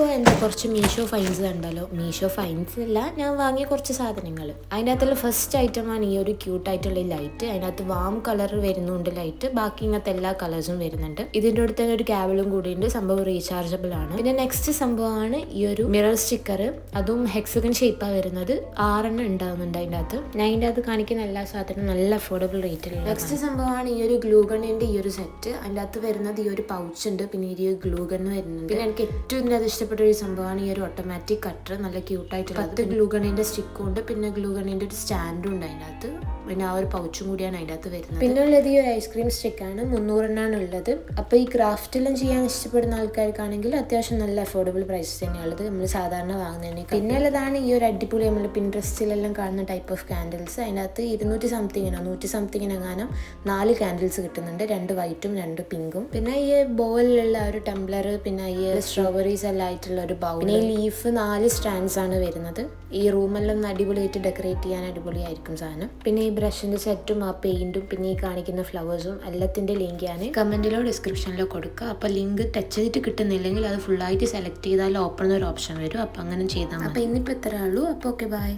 അപ്പോൾ എന്താ കുറച്ച് മീഷോ ഫൈൻസ് കണ്ടല്ലോ. മീഷോ ഫൈൻസ് അല്ല, ഞാൻ വാങ്ങിയ കുറച്ച് സാധനങ്ങൾ. അതിൻ്റെ അകത്തുള്ള ഫസ്റ്റ് ഐറ്റമാണ് ഈ ഒരു ക്യൂട്ടായിട്ടുള്ള ഈ ലൈറ്റ്. അതിനകത്ത് വാം കളർ വരുന്നുണ്ട് ലൈറ്റ്, ബാക്കി ഇങ്ങനത്തെ എല്ലാ കളേഴ്സും വരുന്നുണ്ട്. ഇതിൻ്റെ അടുത്ത് തന്നെ ഒരു ക്യാബിളും കൂടിയുണ്ട്. സംഭവം റീചാർജബിൾ ആണ്. പിന്നെ നെക്സ്റ്റ് സംഭവമാണ് ഈ ഒരു മിറർ സ്റ്റിക്കർ. അതും ഹെക്സഗൺ ഷേപ്പാണ് വരുന്നത്. 6 ഉണ്ടാകുന്നുണ്ട് അതിൻ്റെ അകത്ത്. ഞാൻ അതിൻ്റെ അകത്ത് കാണിക്കുന്ന എല്ലാ സാധനവും നല്ല അഫോർഡബിൾ റേറ്റിലുള്ള. നെക്സ്റ്റ് സംഭവമാണ് ഈ ഒരു ഗ്ലൂഗണിൻ്റെ ഈ ഒരു സെറ്റ്. അതിൻ്റെ അകത്ത് വരുന്നത് ഈ ഒരു പൗച്ച് ഉണ്ട്, പിന്നെ ഈ ഒരു ഗ്ലൂഗൺ വരുന്നുണ്ട്. പിന്നെ എനിക്ക് ഏറ്റവും ഇഷ്ടപ്പെട്ട ഒരു സംഭവമാണ് ഈ ഒരു ഓട്ടോമാറ്റിക് കട്ടർ. നല്ല ക്യൂട്ടായിട്ടുള്ള 10 ഗ്ലൂഗണിൻ്റെ സ്റ്റിക്കും ഉണ്ട്, പിന്നെ ഗ്ലൂഗണിൻ്റെ ഒരു സ്റ്റാൻഡും ഉണ്ട് അതിൻ്റെ അകത്ത്. പിന്നെ ആ ഒരു പൗച്ചും കൂടിയാണ് അതിൻ്റെ അകത്ത് വരുന്നത്. പിന്നെ ഉള്ളത് ഈ ഒരു ഐസ്ക്രീം സ്റ്റിക്കാണ്. 300 ഉള്ളത്. അപ്പോൾ ഈ ക്രാഫ്റ്റെല്ലാം ചെയ്യാൻ ഇഷ്ടപ്പെടുന്ന ആൾക്കാർക്കാണെങ്കിൽ അത്യാവശ്യം നല്ല അഫോർഡബിൾ പ്രൈസ് തന്നെയുള്ളത് നമ്മൾ സാധാരണ വാങ്ങുന്നതിന്. പിന്നെ ഉള്ളതാണ് ഈ ഒരു അടിപൊളി നമ്മൾ പിൻട്രസ്റ്റിലെല്ലാം കാണുന്ന ടൈപ്പ് ഓഫ് കാൻഡിൽസ്. അതിനകത്ത് 200 സംതിങ്ങിനോ 100 സംതിങ്ങിനെങ്ങാനും 4 കാൻഡിൽസ് കിട്ടുന്നുണ്ട്, 2 വൈറ്റും 2 പിങ്കും. പിന്നെ ഈ ബോളിലുള്ള ഒരു ടംബ്ലർ, പിന്നെ ഈ സ്ട്രോബെറീസ് എല്ലാം ആയിട്ടുള്ള ഒരു ബൗൾ. പിന്നെ ഈ ലീഫ് 4 സ്റ്റാൻഡ്സ് ആണ് വരുന്നത്. ഈ റൂമെല്ലാം ഒന്ന് അടിപൊളിയായിട്ട് ഡെക്കറേറ്റ് ചെയ്യാൻ അടിപൊളിയായിരിക്കും സാധനം. പിന്നെ ഈ ബ്രഷിന്റെ സെറ്റും ആ പെയിന്റും പിന്നെ ഈ കാണിക്കുന്ന ഫ്ലവേഴ്സും എല്ലാത്തിന്റെ ലിങ്ക് ഞാൻ കമന്റിലോ ഡിസ്ക്രിപ്ഷനിലോ കൊടുക്കുക. അപ്പോൾ ലിങ്ക് ടച്ച് ചെയ്തിട്ട് കിട്ടുന്നില്ലെങ്കിൽ അത് ഫുള്ളായിട്ട് സെലക്ട് ചെയ്താൽ ഓപ്പൺ ഒരു ഓപ്ഷൻ വരും. അപ്പോൾ അങ്ങനെ ചെയ്താൽ മതി. അപ്പോൾ ഇന്നിപ്പോൾ ഇത്രേ ഉള്ളൂ. അപ്പോൾ ഓക്കെ, ബൈ.